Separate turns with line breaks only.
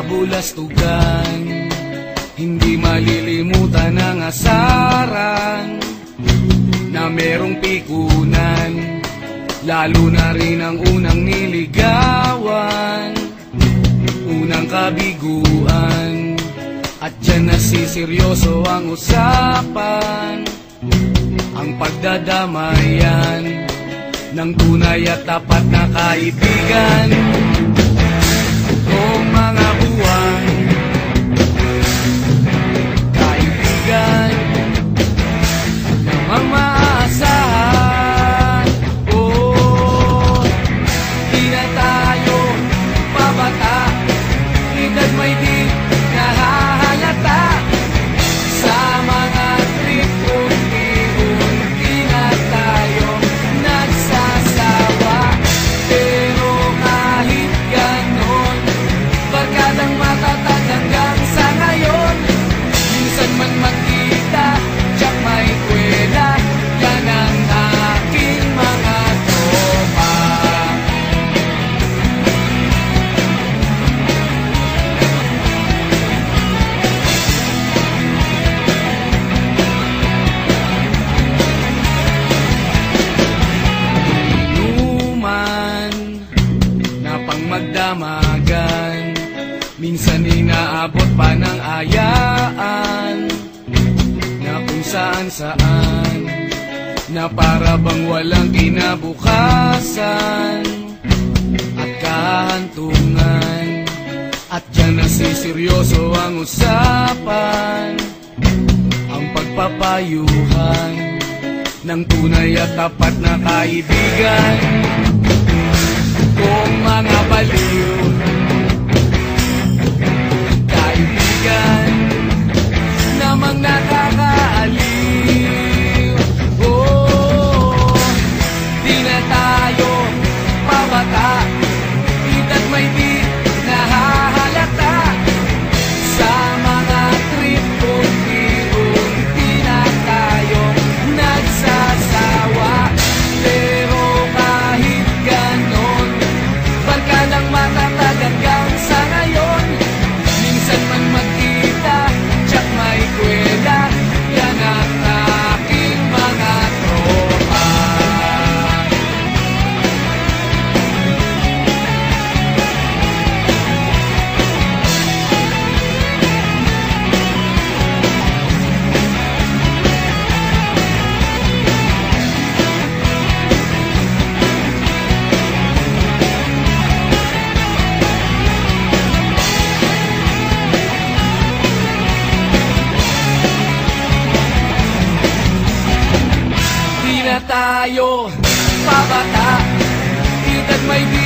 kabulastugan. Hindi malilimutan ang asaran na merong pikunan, lalo na rin ang unang niligawan, unang kabiguan. At dyan nasiseryoso ang usapan, ang pagdadamayan ng tunay at tapat na kaibigan. Kung mga buwan, kaibigan namang maaasahan. Oh, di na tayo babata, edad may di nahahalata. Sa mga trip, unti-unti na tayo nagsasawa. Pero kahit ganon, barkadang matatag hanggang sa ngayon. Minsan man magkita, tiyak may kwela, yan ang aking mga tropa. Inuman na pang magdamagan, minsan inaabot pa ng ayaan, na kung saan-saan, na para bang walang kinabukasan at kahantungan. At dyan nasiseryoso ang usapan, ang pagpapayuhan ng tunay at tapat na kaibigan. Kung mga baliw, kaibigan namang nakakaaliw. Oh, di na tayo pabata, edad may di nahahalata. Sa mga trip, unti-unti na tayo nagsasawa. Pero kahit ganon, barkadang matatag hanggang sa ngayon. Minsan man magkita, tiyak may kwela, yan ang aking mga tropa. Di na tayo pabata, edad may di